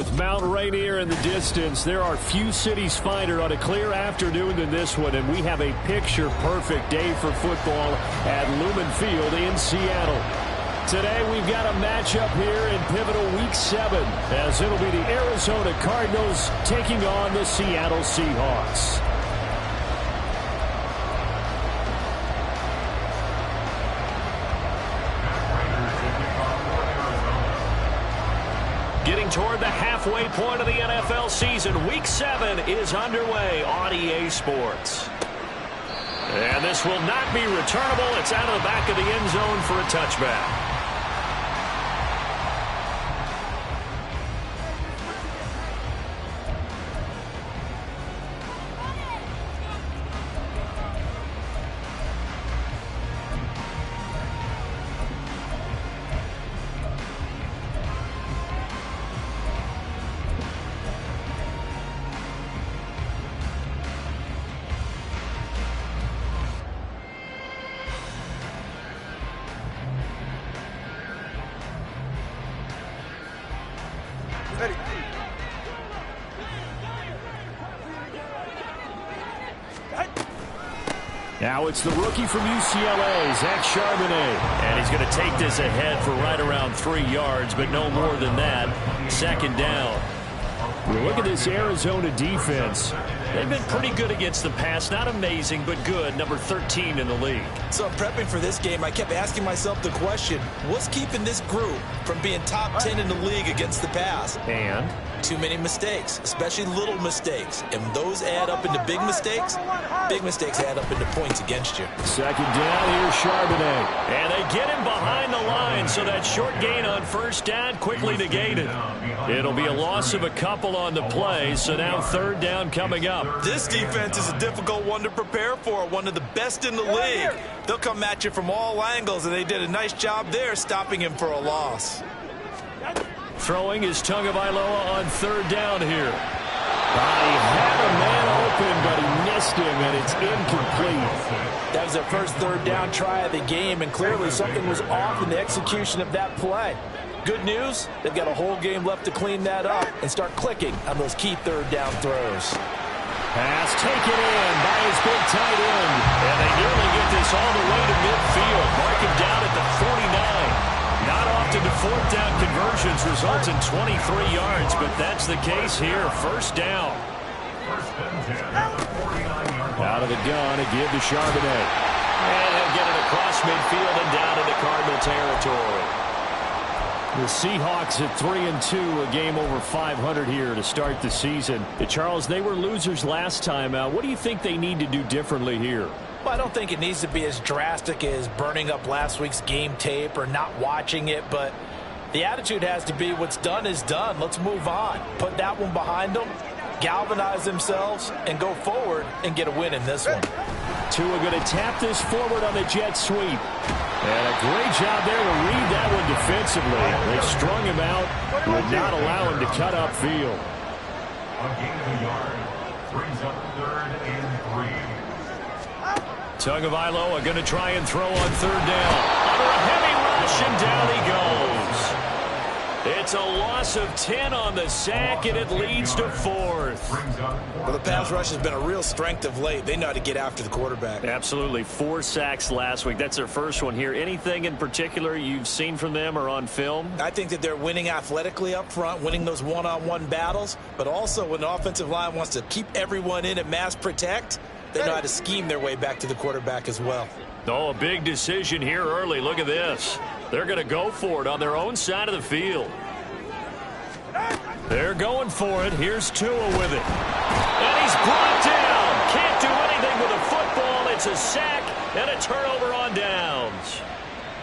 With Mount Rainier in the distance, there are few cities finer on a clear afternoon than this one, and we have a picture-perfect day for football at Lumen Field in Seattle. Today we've got a matchup here in pivotal Week 7, as it'll be the Arizona Cardinals taking on the Seattle Seahawks. Getting toward the halfway point of the NFL season, Week 7 is underway on EA Sports. And this will not be returnable. It's out of the back of the end zone for a touchback. Now it's the rookie from UCLA, Zach Charbonnet. And he's going to take this ahead for right around 3 yards, but no more than that. Second down. Look at this Arizona defense. They've been pretty good against the pass. Not amazing, but good. Number 13 in the league. So prepping for this game, I kept asking myself the question, what's keeping this group from being top 10 in the league against the pass? And? Too many mistakes, especially little mistakes. And those add up into big mistakes. Big mistakes add up into points against you. Second down, here's Charbonnet. And they get him behind the line, so that short gain on first down quickly negated. It'll be a loss of a couple on the play, so now third down coming up. This defense is a difficult one to prepare for, one of the best in the league. They'll come at you from all angles, and they did a nice job there stopping him for a loss. Throwing is Tagovailoa on third down here. He had a man open, but he missed him, and it's incomplete. That was their first third down try of the game, and clearly something was off in the execution of that play. Good news, they've got a whole game left to clean that up and start clicking on those key third down throws. Pass taken in by his big tight end. And they nearly get this all the way to midfield. Mark him down at the 49. Not often do fourth down conversions result in 23 yards, but that's the case here. First down. Out of the gun, a give to Charbonnet. And he'll get it across midfield and down into Cardinal territory. The Seahawks at 3-2, a game over 500 here to start the season. Charles, they were losers last time out. What do you think they need to do differently here? Well, I don't think it needs to be as drastic as burning up last week's game tape or not watching it, but the attitude has to be what's done is done. Let's move on. Put that one behind them, galvanize themselves, and go forward and get a win in this one. Tua going to tap this forward on the jet sweep. And a great job there to read that one defensively. They strung him out, would not allow him to cut upfield. A gain of a yard brings up third and 3. Tagovailoa going to try and throw on third down. Under a heavy rush, and down he goes. It's a loss of 10 on the sack, and it leads to fourth. Well, the pass rush has been a real strength of late. They know how to get after the quarterback. Absolutely. 4 sacks last week. That's their first one here. Anything in particular you've seen from them or on film? I think that they're winning athletically up front, winning those one-on-one battles, but also when the offensive line wants to keep everyone in and mass protect, they know how to scheme their way back to the quarterback as well. Oh, a big decision here early. Look at this. They're going to go for it on their own side of the field. They're going for it. Here's Tua with it. And he's brought down. Can't do anything with a football. It's a sack and a turnover on downs.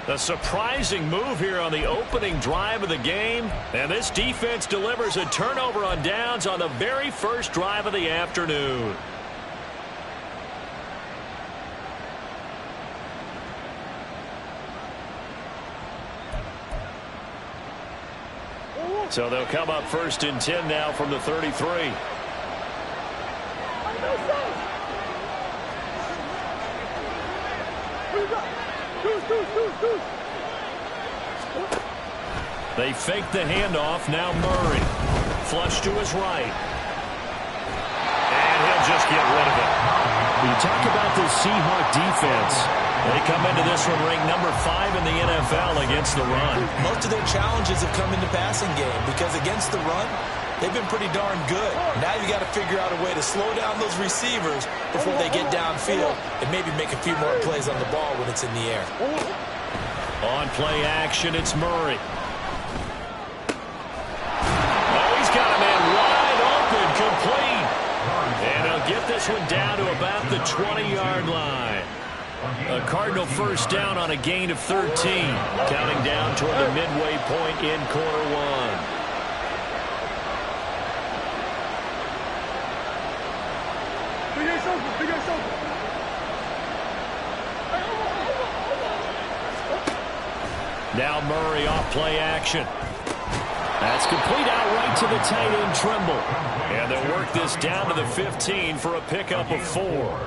A surprising move here on the opening drive of the game. And this defense delivers a turnover on downs on the very first drive of the afternoon. So they'll come up first and 10 now from the 33. They fake the handoff. Now Murray flush to his right. And he'll just get rid of it. You talk about this Seahawk defense. They come into this one ranked number 5 in the NFL against the run. Most of their challenges have come in the passing game because against the run, they've been pretty darn good. Now you got to figure out a way to slow down those receivers before they get downfield and maybe make a few more plays on the ball when it's in the air. On play action, it's Murray. Oh, he's got a man wide open, complete. And he'll get this one down to about the 20-yard line. A Cardinal first down on a gain of 13, counting down toward the midway point in quarter one. Now Murray off play action. That's complete out right to the tight end Trimble. And they'll work this down to the 15 for a pickup of 4.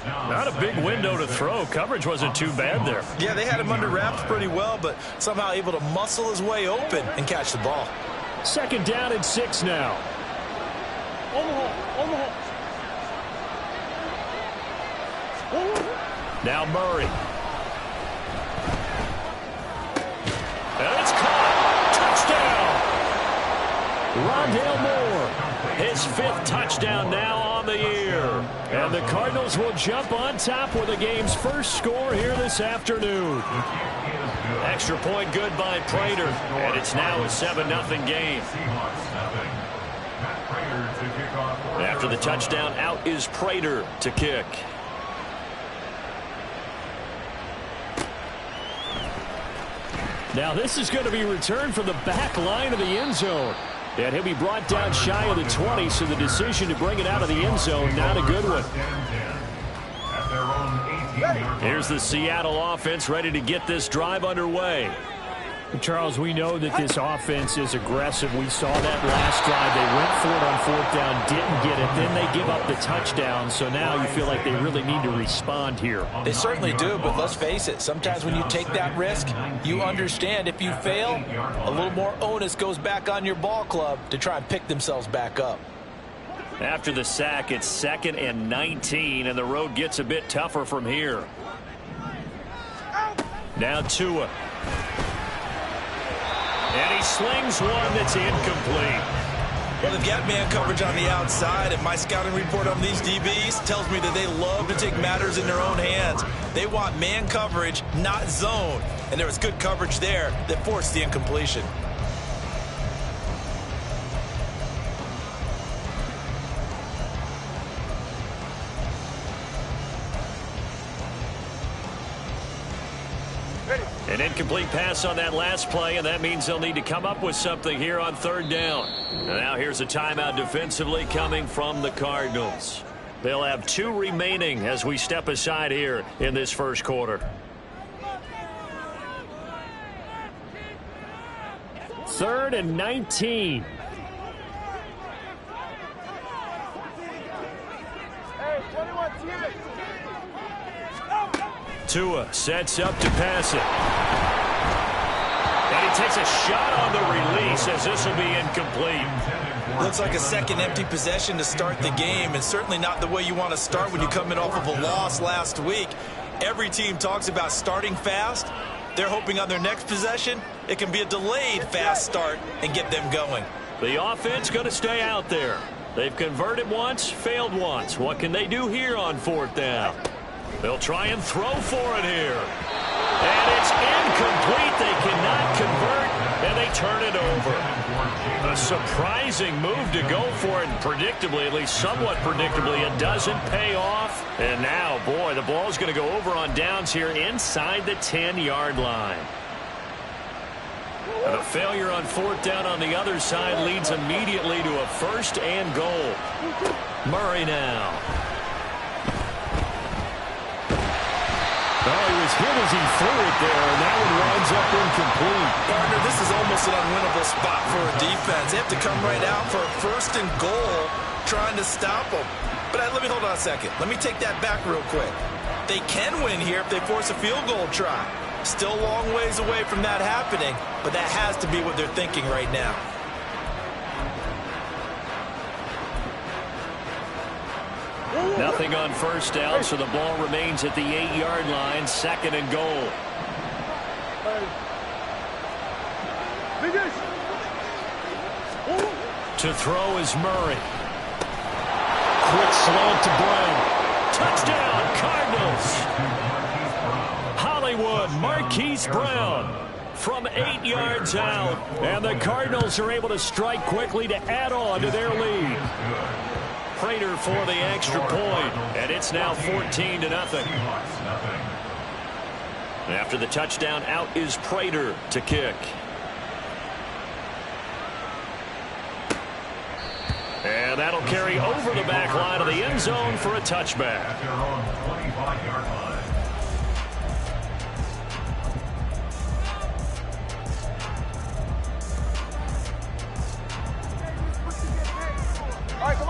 Not a big window to throw. Coverage wasn't too bad there. Yeah, they had him under wraps pretty well, but somehow able to muscle his way open and catch the ball. Second down and 6 now. Now Murray. And it's caught. Touchdown. Rondale Moore. His 5th touchdown now on the year. And the Cardinals will jump on top with the game's first score here this afternoon. Extra point good by Prater. And it's now a 7-0 game. After the touchdown, out is Prater to kick. Now this is going to be returned from the back line of the end zone. And he'll be brought down shy of the 20, so the decision to bring it out of the end zone, not a good one. Here's the Seattle offense ready to get this drive underway. Charles, we know that this offense is aggressive. We saw that last drive. They went for it on 4th down, didn't get it. Then they give up the touchdown. So now you feel like they really need to respond here. They certainly do, but let's face it. Sometimes when you take that risk, you understand if you fail, a little more onus goes back on your ball club to try and pick themselves back up. After the sack, it's 2nd and 19, and the road gets a bit tougher from here. Now Tua. And he slings one that's incomplete. Well, they've got man coverage on the outside, and my scouting report on these DBs tells me that they love to take matters in their own hands. They want man coverage, not zone. And there was good coverage there that forced the incompletion. An incomplete pass on that last play, and that means they'll need to come up with something here on 3rd down. And now here's a timeout defensively coming from the Cardinals. They'll have 2 remaining as we step aside here in this first quarter. 3rd and 19. Tua sets up to pass it. And he takes a shot on the release as this will be incomplete. Looks like a second empty possession to start the game, and certainly not the way you want to start when you come in off of a loss last week. Every team talks about starting fast. They're hoping on their next possession it can be a delayed fast start and get them going. The offense going to stay out there. They've converted once, failed once. What can they do here on 4th down? They'll try and throw for it here. And it's incomplete. They cannot convert, and they turn it over. A surprising move to go for it, and predictably, at least somewhat predictably, it doesn't pay off. And now, boy, the ball's going to go over on downs here inside the 10-yard line. And a failure on 4th down on the other side leads immediately to a 1st and goal. Murray now. Oh, he was hit as he threw it there, and that one winds up incomplete. Gardner, this is almost an unwinnable spot for a defense. They have to come right out for a 1st and goal trying to stop them. But let me hold on a second. Let me take that back real quick. They can win here if they force a field goal try. Still a long ways away from that happening, but that has to be what they're thinking right now. Nothing on first down, so the ball remains at the 8-yard line, 2nd and goal. To throw is Murray. Quick slant to Brown. Touchdown, Cardinals. Hollywood, Marquise Brown from 8 yards out. And the Cardinals are able to strike quickly to add on to their lead. Prater for the extra point, and it's now 14-0. After the touchdown, out is Prater to kick. And that'll carry over the back line of the end zone for a touchback. At their own 25-yard line.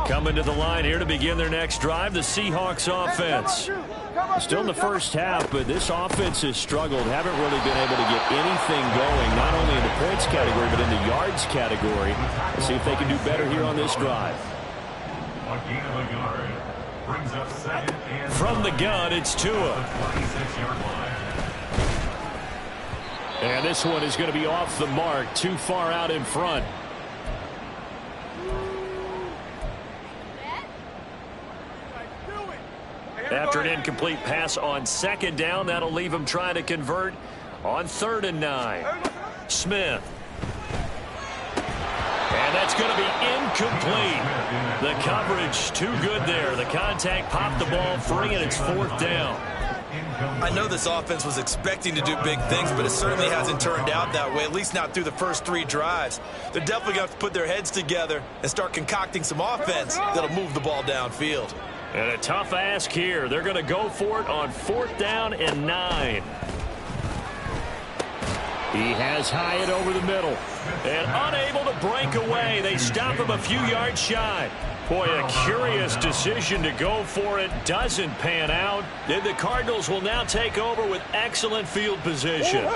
Coming to the line here to begin their next drive, the Seahawks offense. Still in the first half, but this offense has struggled. Haven't really been able to get anything going, not only in the points category, but in the yards category. Let's see if they can do better here on this drive. A gain of a yard. Brings up 2nd and From the gun, it's Tua. 26-yard line. And this one is going to be off the mark, too far out in front. After an incomplete pass on 2nd down, that'll leave him trying to convert on 3rd and 9. Smith. And that's going to be incomplete. The coverage too good there. The contact popped the ball free, and it's 4th down. I know this offense was expecting to do big things, but it certainly hasn't turned out that way, at least not through the first 3 drives. They're definitely going to have to put their heads together and start concocting some offense that'll move the ball downfield. And a tough ask here. They're going to go for it on 4th down and 9. He has Hyatt over the middle. And unable to break away. They stop him a few yards shy. Boy, a curious decision to go for it. Doesn't pan out. And the Cardinals will now take over with excellent field position.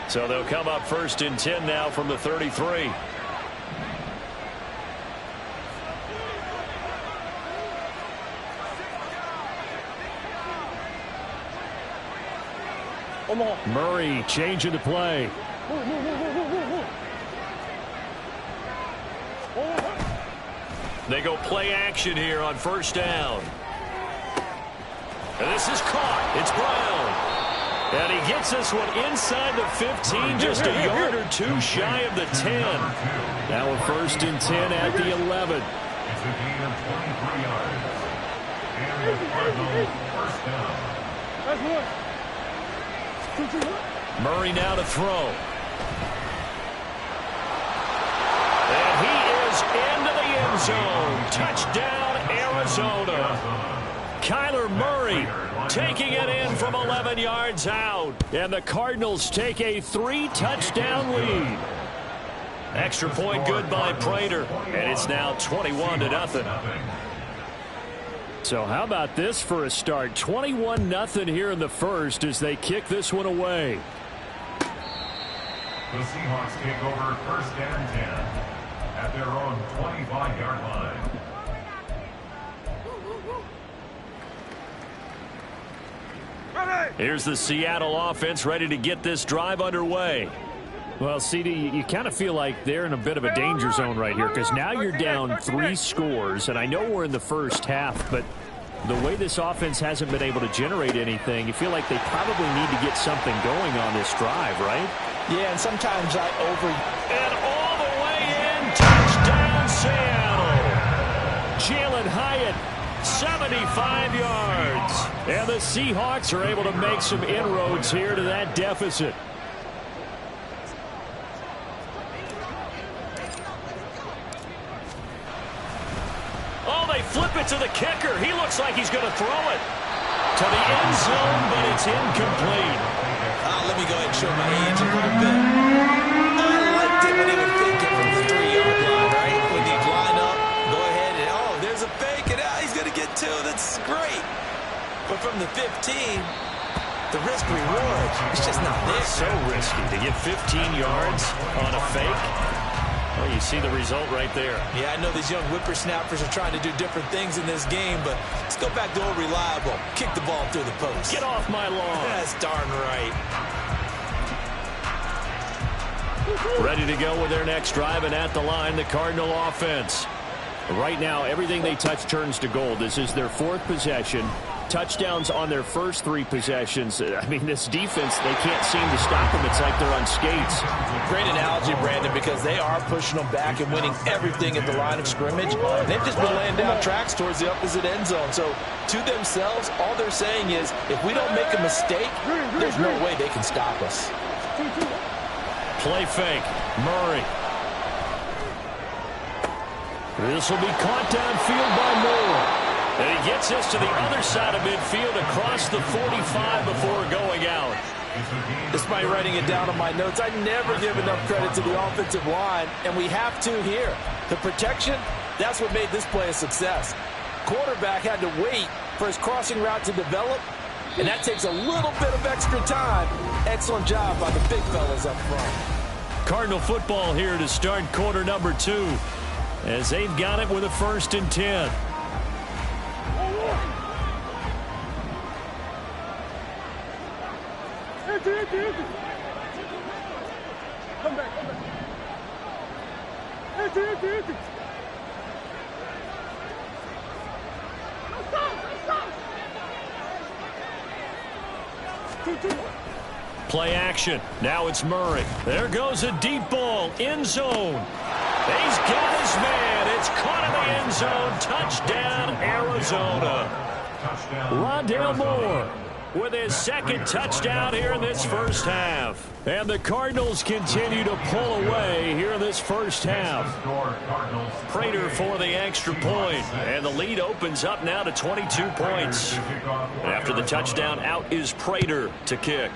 So they'll come up 1st and 10 now from the 33. Murray changing the play. They go play action here on 1st down. And this is caught. It's Brown. And he gets this one inside the 15, just a yard or 2 shy of the 10. Now a 1st and 10 at the 11. It's a gain of 23 yards. And the Cardinals 1st down. Murray now to throw. And he is into the end zone. Touchdown, Arizona. Kyler Murray taking it in from 11 yards out. And the Cardinals take a 3-touchdown lead. Extra point good by Prater. And it's now 21-0. So how about this for a start? 21-0 here in the first as they kick this one away. The Seahawks take over 1st and 10 at their own 25-yard line. Here's the Seattle offense ready to get this drive underway. Well, CD, you kind of feel like they're in a bit of a danger zone right here because now you're down 3 scores, and I know we're in the first half, but the way this offense hasn't been able to generate anything, you feel like they probably need to get something going on this drive, right? Yeah, and sometimes I And all the way in, touchdown Seattle. Jalen Hyatt, 75 yards. And the Seahawks are able to make some inroads here to that deficit. Oh, they flip it to the kicker. He looks like he's going to throw it to the end zone, but it's incomplete. Let me go ahead and show my age a little bit. I liked it when he would fake it from the 3-yard line, right? When he'd line up, go ahead and, oh, there's a fake, and he's going to get 2. That's great. But from the 15, the risk-reward is just not there. So risky to get 15 yards on a fake. Well, you see the result right there. Yeah, I know these young whippersnappers are trying to do different things in this game, but let's go back to old reliable. Kick the ball through the post. Get off my lawn. That's darn right. Ready to go with their next drive, and at the line, the Cardinal offense. Right now, everything they touch turns to gold. This is their 4th possession. Touchdowns on their first 3 possessions. I mean, this defense, they can't seem to stop them. It's like they're on skates. Great analogy, Brandon, because they are pushing them back and winning everything at the line of scrimmage. They've just been laying down tracks towards the opposite end zone. So, to themselves, all they're saying is, if we don't make a mistake, there's no way they can stop us. Play fake. Murray. This will be caught downfield by Moore. And he gets this to the other side of midfield across the 45 before going out. Despite writing it down on my notes, I never give enough credit to the offensive line, and we have to here. The protection, that's what made this play a success. Quarterback had to wait for his crossing route to develop, and that takes a little bit of extra time. Excellent job by the big fellas up front. Cardinal football here to start quarter number 2, as they've got it with a 1st and 10. Come back. Play action. Now it's Murray. There goes a deep ball. End zone. He's got his man. It's caught in the end zone. Touchdown, Arizona. Rondale Moore with his 2nd touchdown here in this first half. And the Cardinals continue to pull away here in this first half. Prater for the extra point. And the lead opens up now to 22 points. After the touchdown, out is Prater to kick.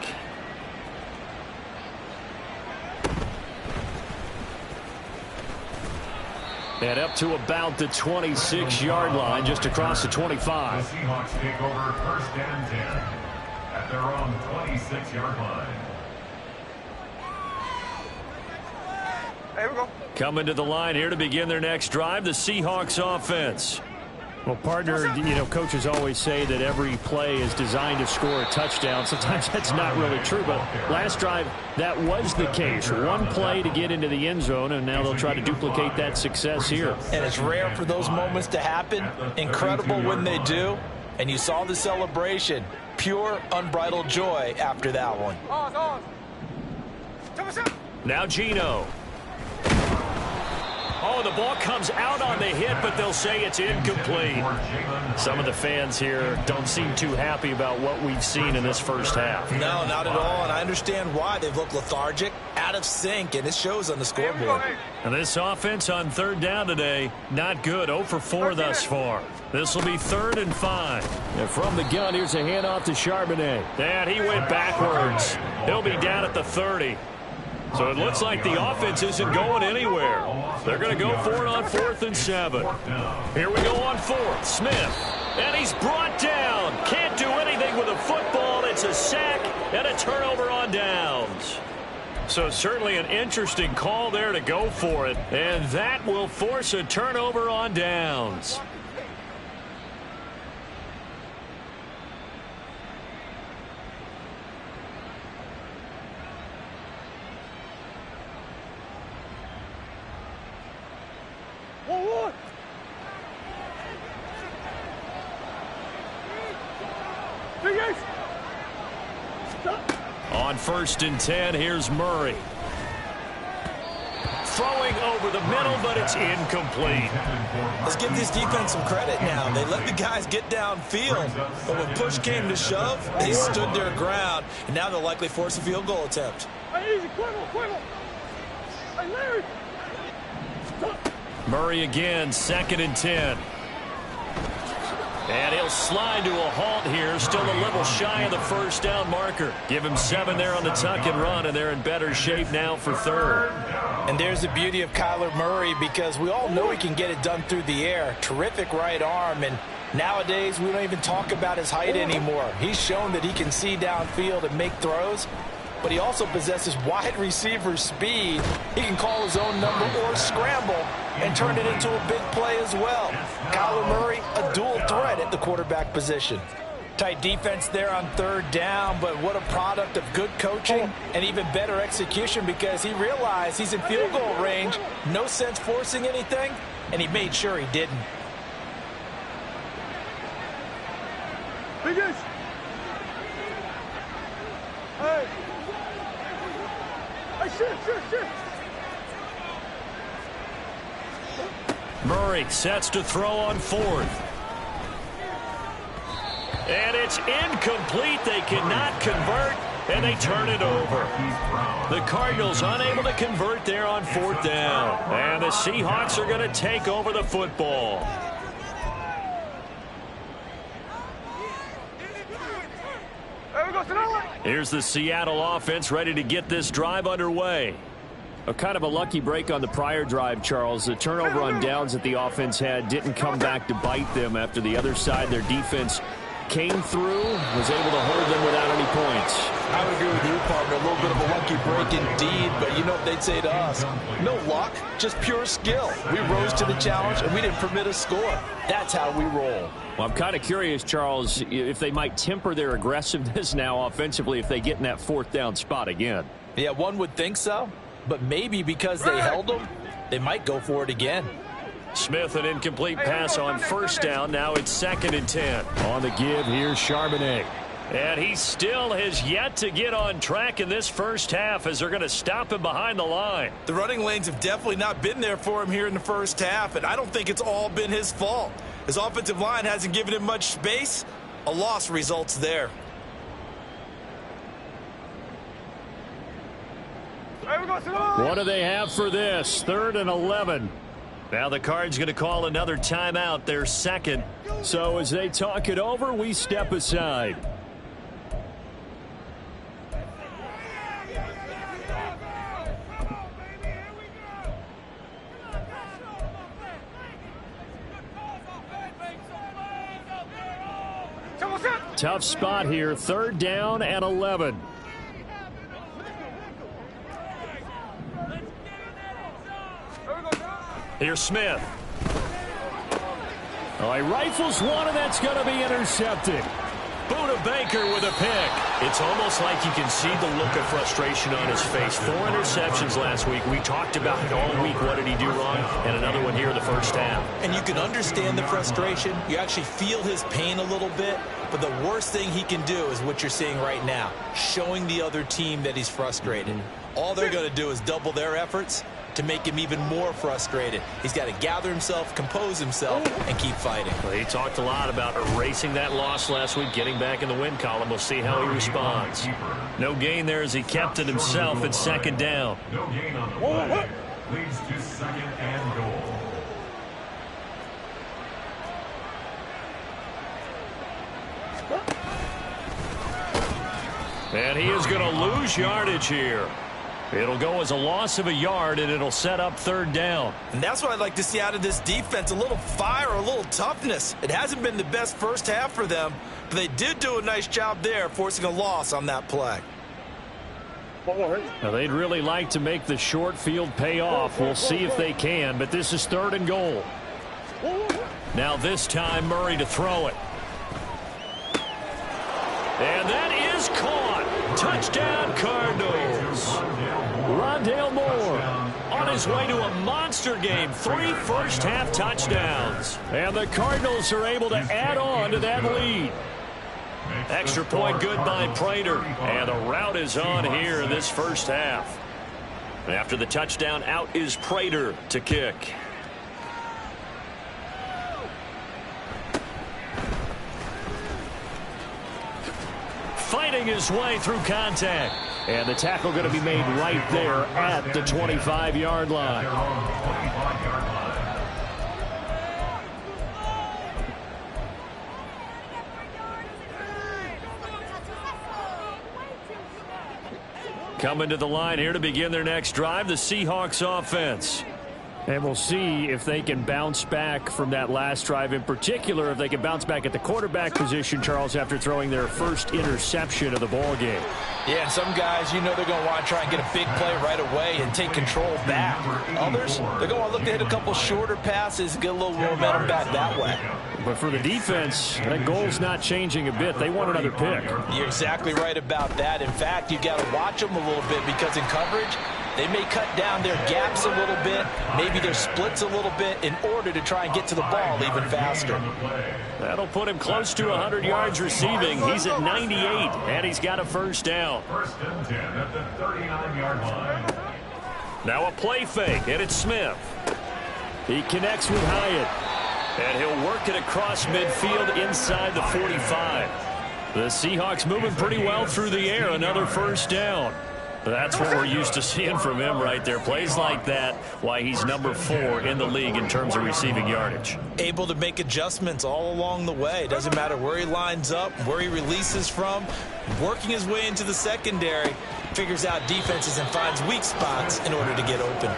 And up to about the 26-yard line, just across the 25. The Seahawks take over 1st and 10 at their own 26-yard line. Here we go. Coming to the line here to begin their next drive, the Seahawks offense. Well, partner, you know, coaches always say that every play is designed to score a touchdown. Sometimes that's not really true, but last drive, that was the case. One play to get into the end zone, and now they'll try to duplicate that success here. And it's rare for those moments to happen. Incredible when they do. And you saw the celebration. Pure, unbridled joy after that one. Now Geno. Oh, the ball comes out on the hit, but they'll say it's incomplete. Some of the fans here don't seem too happy about what we've seen in this first half. No, not at all, and I understand why. They've looked lethargic, out of sync, and it shows on the scoreboard. And this offense on 3rd down today, not good. 0 for 4 thus far. This will be 3rd and 5. And from the gun, here's a handoff to Charbonnet. And he went backwards. He'll be down at the 30. So it looks like the offense isn't going anywhere. They're going to go for it on 4th and 7. Here we go on 4th. Smith. And he's brought down. Can't do anything with a football. It's a sack and a turnover on downs. So certainly an interesting call there to go for it. And that will force a turnover on downs. On 1st and 10, here's Murray. Throwing over the middle, but it's incomplete. Let's give this defense some credit now. They let the guys get downfield, but when push came to shove, they stood their ground, and now they'll likely force a field goal attempt. Murray again, 2nd and 10. And he'll slide to a halt here, still a little shy of the 1st down marker. Give him 7 there on the tuck and run, and they're in better shape now for 3rd. And there's the beauty of Kyler Murray, because we all know he can get it done through the air. Terrific right arm, and nowadays we don't even talk about his height anymore. He's shown that he can see downfield and make throws. but he also possesses wide receiver speed. He can call his own number or scramble and turn it into a big play as well. Kyler Murray, a dual threat at the quarterback position. Tight defense there on third down, but what a product of good coaching and even better execution, because he realized he's in field goal range. No sense forcing anything, and he made sure he didn't. Biggest. Hey. Hey, shift. Murray sets to throw on fourth. And it's incomplete. They cannot convert, and they turn it over. The Cardinals unable to convert there on fourth down. And the Seahawks are going to take over the football. Here's the Seattle offense ready to get this drive underway. A kind of a lucky break on the prior drive, Charles. The turnover on downs that the offense had didn't come back to bite them after the other side. Their defense came through, was able to hold them without any points. I would agree with you, partner. A little bit of a lucky break indeed, but you know what they'd say to us? No luck, just pure skill. We rose to the challenge, and we didn't permit a score. That's how we roll. Well, I'm kind of curious, Charles, if they might temper their aggressiveness now offensively if they get in that fourth down spot again. Yeah, one would think so, but maybe because they held them, they might go for it again. Smith, an incomplete pass on first down. Now it's 2nd and 10. On the give, here's Charbonnet. And he still has yet to get on track in this first half as they're going to stop him behind the line. The running lanes have definitely not been there for him here in the first half, and I don't think it's all been his fault. His offensive line hasn't given him much space. A loss results there. What do they have for this? 3rd and 11. Now the Cards going to call another timeout, their second. So as they talk it over, we step aside. Tough spot here, 3rd down and 11. Here's Smith. Oh, he rifles one, and that's going to be intercepted. Buda Baker with a pick. It's almost like you can see the look of frustration on his face. 4 interceptions last week. We talked about it all week. What did he do wrong? And another one here in the first half. And you can understand the frustration. You actually feel his pain a little bit. But the worst thing he can do is what you're seeing right now, showing the other team that he's frustrated. All they're going to do is double their efforts to make him even more frustrated. He's got to gather himself, compose himself, and keep fighting. Well, he talked a lot about erasing that loss last week, getting back in the win column. We'll see how he responds. No gain there as he kept it himself at 2nd down. No gain on the play. Leads to 2nd and goal. And he is going to lose yardage here. It'll go as a loss of a yard, and it'll set up 3rd down. And that's what I'd like to see out of this defense, a little fire, a little toughness. It hasn't been the best first half for them, but they did do a nice job there, forcing a loss on that play. Now, they'd really like to make the short field pay off. We'll see if they can, but this is 3rd and goal. Now this time, Murray to throw it. And that is caught. Touchdown, Cardinals. Rondale Moore on his way to a monster game. 3 first-half touchdowns. And the Cardinals are able to add on to that lead. Extra point good by Prater. And the route is on here in this first half. After the touchdown, out is Prater to kick. Fighting his way through contact. And the tackle going to be made right there at the 25-yard line. Coming to the line here to begin their next drive, the Seahawks offense. And we'll see if they can bounce back from that last drive, in particular if they can bounce back at the quarterback position, Charles, after throwing their first interception of the ball game. Yeah, and some guys, you know they're going to want to try and get a big play right away and take control back. Others, they're going to want to look to hit a couple shorter passes, get a little momentum back that way. But for the defense, that goal's not changing a bit. They want another pick. You're exactly right about that. In fact, you got to watch them a little bit because in coverage, they may cut down their gaps a little bit, maybe their splits a little bit in order to try and get to the ball even faster. That'll put him close to 100 yards receiving. He's at 98, and he's got a first down. First and 10 at the 39-yard line. Now a play fake, and it's Smith. He connects with Hyatt, and he'll work it across midfield inside the 45. The Seahawks moving pretty well through the air. Another first down. That's what we're used to seeing from him right there. Plays like that, why he's number 4 in the league in terms of receiving yardage. Able to make adjustments all along the way. Doesn't matter where he lines up, where he releases from. Working his way into the secondary, figures out defenses and finds weak spots in order to get open.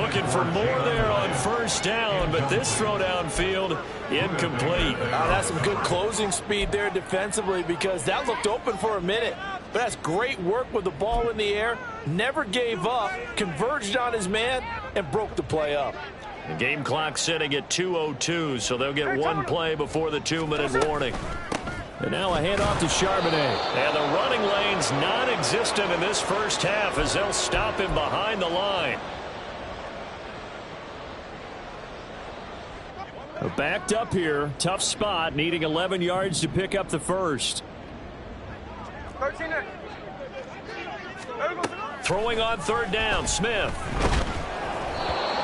Looking for more there on first down, but this throw downfield incomplete. That's some good closing speed there defensively because that looked open for a minute. But that's great work with the ball in the air. Never gave up, converged on his man, and broke the play up. The game clock sitting at 2:02, so they'll get one play before the 2-minute warning. And now a handoff to Charbonnet. And the running lane's non-existent in this first half as they'll stop him behind the line. Backed up here. Tough spot, needing 11 yards to pick up the first. Throwing on third down, Smith.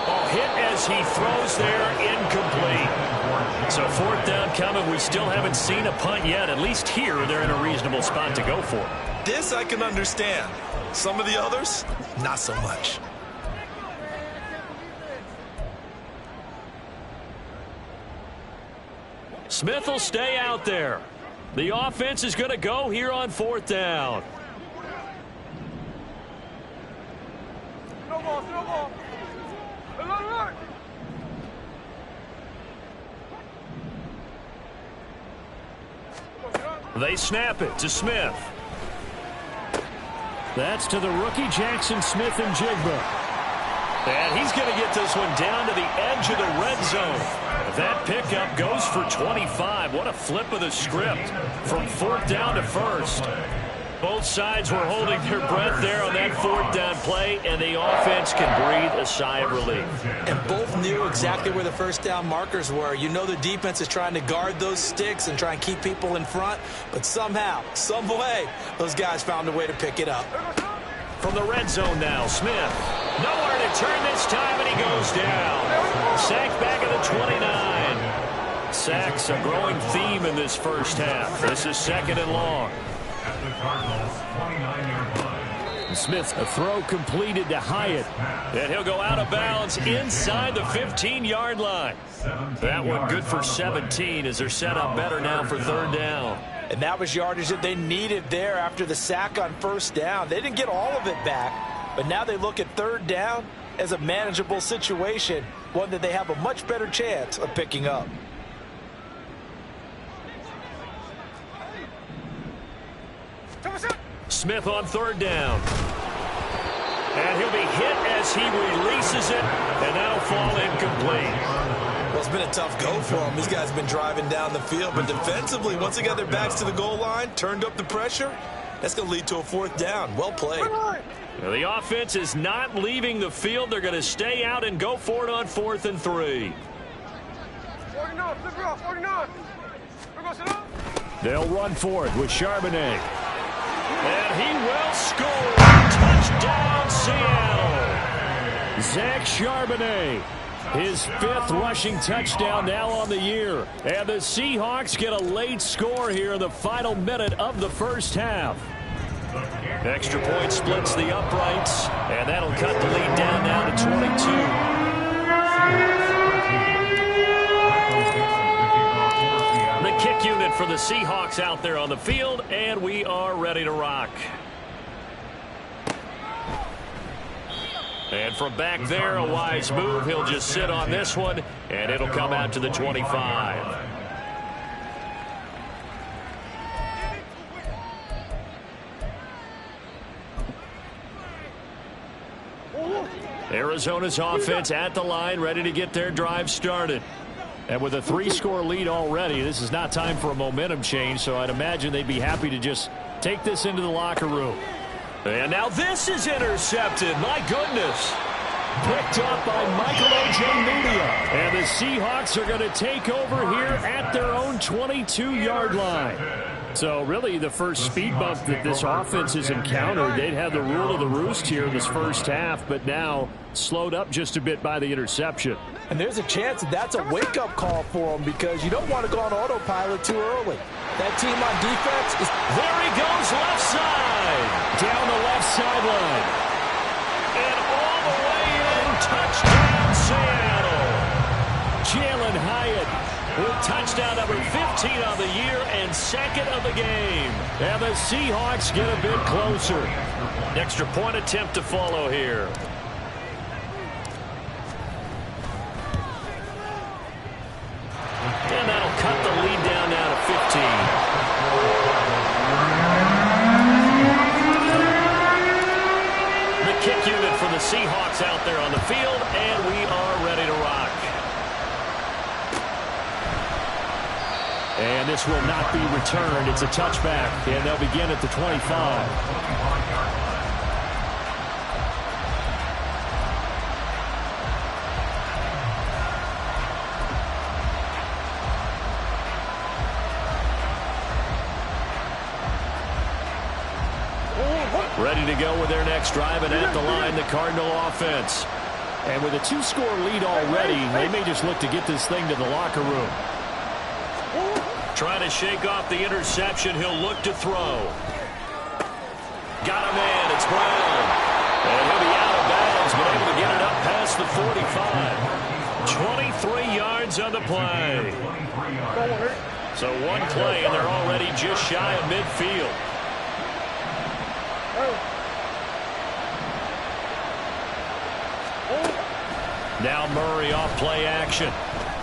Ball hit as he throws there, incomplete. So fourth down coming. We still haven't seen a punt yet. At least here, they're in a reasonable spot to go for. This I can understand. Some of the others, not so much. Smith will stay out there. The offense is going to go here on fourth down. Snowball. They snap it to Smith. That's to the rookie Jackson Smith and Jigba. And he's going to get this one down to the edge of the red zone. That pickup goes for 25. What a flip of the script from fourth down to first. Both sides were holding their breath there on that fourth down play, and the offense can breathe a sigh of relief. And both knew exactly where the first down markers were. You know the defense is trying to guard those sticks and try and keep people in front, but somehow, some way, those guys found a way to pick it up. From the red zone now, Smith. Nowhere to turn this time, and he goes down. Sacked back at the 29. Sacks a growing theme in this first half. This is second and long. At the Cardinals' 29-yard line. Smith, a throw completed to Hyatt. And he'll go out of bounds inside the 15-yard line. That one good for 17 as they're set up better now for third down. And that was yardage that they needed there after the sack on first down. They didn't get all of it back, but now they look at third down as a manageable situation, one that they have a much better chance of picking up. Smith on third down. And he'll be hit as he releases it, and that'll fall incomplete. Well, it's been a tough go for them. These guys have been driving down the field, but defensively, once they got their backs to the goal line, turned up the pressure, that's going to lead to a fourth down. Well played. Now, the offense is not leaving the field. They're going to stay out and go for it on 4th and 3. 49. They'll run for it with Charbonnet. And he will score. Touchdown, Seattle. Zach Charbonnet. His 5th rushing touchdown now on the year. And the Seahawks get a late score here in the final minute of the first half. Extra point splits the uprights, and that'll cut the lead down now to 22. The kick unit for the Seahawks out there on the field, and we are ready to rock. And from back there, a wise move. He'll just sit on this one, and it'll come out to the 25. Arizona's offense at the line, ready to get their drive started. And with a 3-score lead already, this is not time for a momentum change, so I'd imagine they'd be happy to just take this into the locker room. And now this is intercepted. My goodness. Picked up by Michael Ojemudia. And the Seahawks are going to take over here at their own 22-yard line. So really the first speed bump that this offense has encountered, they'd had the rule of the roost here in this first half, but now slowed up just a bit by the interception. And there's a chance that that's a wake-up call for them because you don't want to go on autopilot too early. That team on defense is... There he goes, left side. Down the left sideline. And all the way in, touchdown Seattle. Jalen Hyatt with touchdown number 15 on the year and second of the game. And the Seahawks get a bit closer. Extra point attempt to follow here. And that'll cut the lead down now to 15. The kick unit for the Seahawks out there on the field, and we are ready to rock. And this will not be returned. It's a touchback, and they'll begin at the 25. Ready to go with their next drive, and at the line, the Cardinal offense. And with a 2-score lead already, they may just look to get this thing to the locker room. Trying to shake off the interception. He'll look to throw. Got a man. It's Brown. And he'll be out of bounds, but able to get it up past the 45. 23 yards on the play. So one play, and they're already just shy of midfield. Now Murray off play action.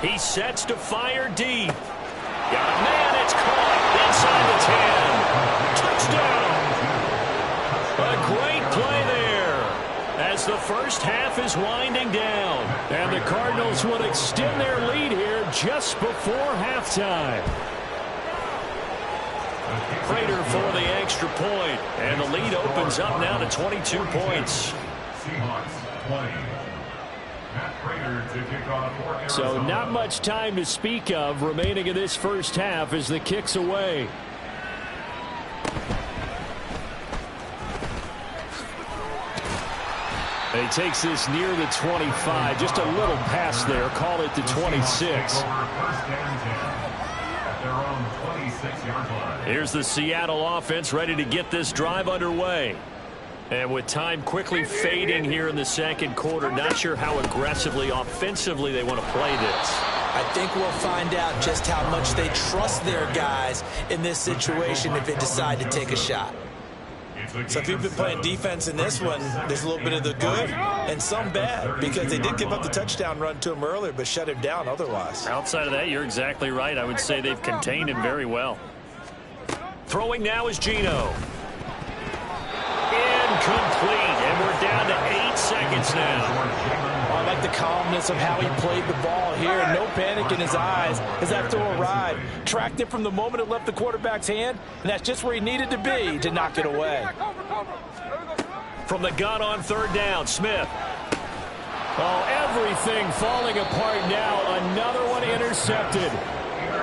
He sets to fire deep. Got a man, it's caught inside the 10. Touchdown! A great play there as the first half is winding down. And the Cardinals will extend their lead here just before halftime. Prater for the extra point, and the lead opens up now to 22 points. Seahawks 20. Matt Prater to kick off for Arizona. So not much time to speak of remaining in this first half as the kick's away. He takes this near the 25, just a little pass there, call it the 26. Here's the Seattle offense ready to get this drive underway. And with time quickly fading here in the second quarter, not sure how aggressively, offensively they want to play this. I think we'll find out just how much they trust their guys in this situation if they decide to take a shot. So if you've been playing defense in this one, there's a little bit of the good and some bad, because they did give up the touchdown run to him earlier but shut him down otherwise. Outside of that, you're exactly right. I would say they've contained him very well. Throwing now is Geno. Incomplete, and we're down to 8 seconds now. I like the calmness of how he played the ball here, and no panic in his eyes as that throw arrived. Tracked it from the moment it left the quarterback's hand, and that's just where he needed to be to knock it away. From the gun on third down, Smith. Oh, everything falling apart now. Another one intercepted.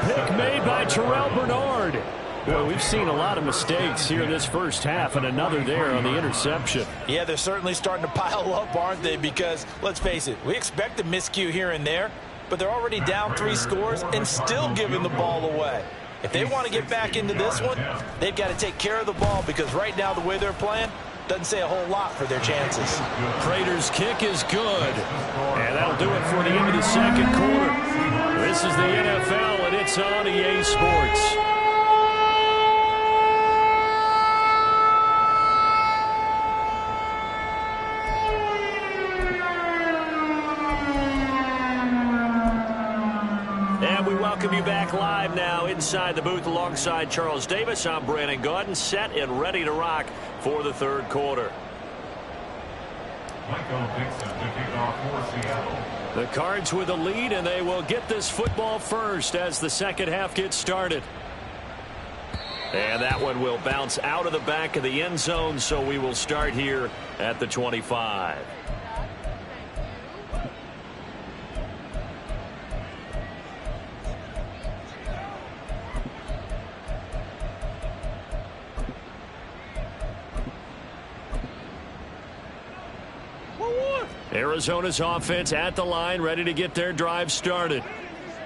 Pick made by Terrell Bernard. Well, we've seen a lot of mistakes here in this first half, and another there on the interception. Yeah, they're certainly starting to pile up, aren't they? Because, let's face it, we expect a miscue here and there, but they're already down 3 scores and still giving the ball away. If they want to get back into this one, they've got to take care of the ball, because right now the way they're playing doesn't say a whole lot for their chances. Prater's kick is good, and that'll do it for the end of the second quarter. This is the NFL, and it's on EA Sports. you back live now inside the booth alongside Charles Davis. I'm Brandon Gaudin, set and ready to rock for the third quarter. Michael Dixon to kick off for Seattle. The Cards with a lead, and they will get this football first as the second half gets started. And that one will bounce out of the back of the end zone, so we will start here at the 25. Arizona's offense at the line, ready to get their drive started.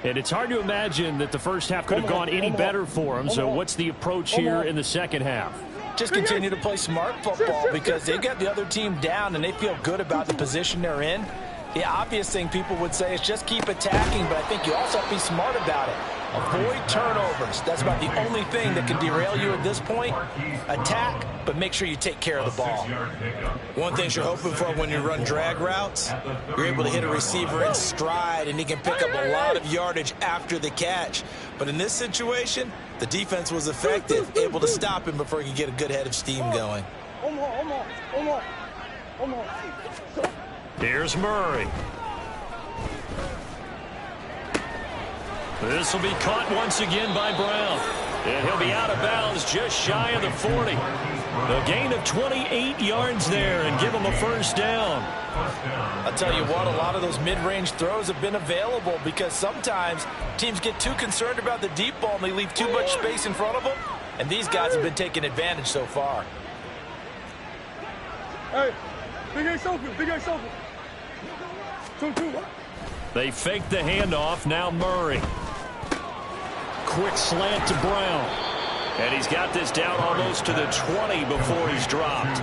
And it's hard to imagine that the first half could have gone any better for them. So what's the approach here in the second half? Just continue to play smart football because they got the other team down and they feel good about the position they're in. The obvious thing people would say is just keep attacking, but I think you also have to be smart about it. Avoid turnovers. That's about the only thing that can derail you at this point. Attack, but make sure you take care of the ball. One thing you're hoping for when you run drag routes, you're able to hit a receiver in stride, and he can pick up a lot of yardage after the catch. But in this situation, the defense was effective, able to stop him before he could get a good head of steam going. Here's Murray. This will be caught once again by Brown. And he'll be out of bounds just shy of the 40. A gain of 28 yards there and give him a first down. I'll tell you what, a lot of those mid-range throws have been available because sometimes teams get too concerned about the deep ball and they leave too much space in front of them. And these guys have been taking advantage so far. Hey, big ace open, big ace open. 2-2. They fake the handoff. Now Murray. Quick slant to Brown. And he's got this down almost to the 20 before he's dropped.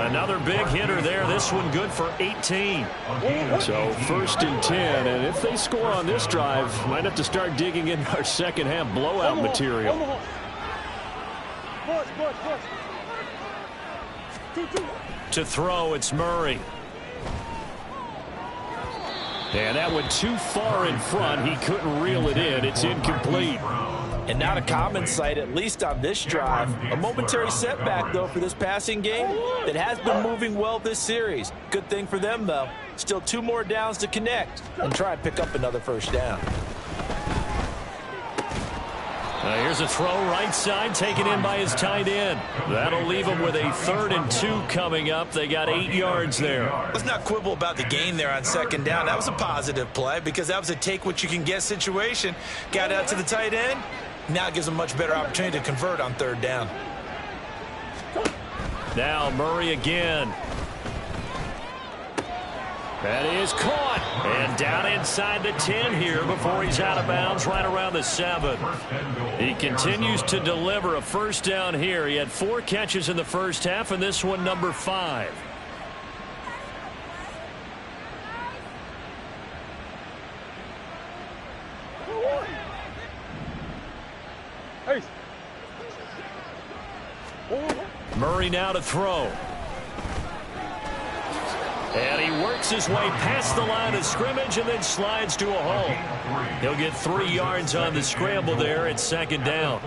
Another big hitter there. This one good for 18. So 1st and 10. And if they score on this drive, might have to start digging in our second half blowout material. Push. 2-2. To throw, it's Murray. And that went too far in front. He couldn't reel it in. It's incomplete. And not a common sight, at least on this drive. A momentary setback, though, for this passing game that has been moving well this series. Good thing for them, though. Still 2 more downs to connect and try and pick up another first down. Here's a throw right side taken in by his tight end. That'll leave him with a 3rd and 2 coming up. They got 8 yards there. Let's not quibble about the gain there on second down. That was a positive play because that was a take-what-you-can-get situation. Got out to the tight end. Now it gives them a much better opportunity to convert on 3rd down. Now Murray again. That is caught. And down inside the 10 here before he's out of bounds right around the 7. He continues to deliver a first down here. He had 4 catches in the first half, and this one number 5. Hey. Murray now to throw. And he works his way past the line of scrimmage and then slides to a hole. He'll get 3 yards on the scramble there at second down.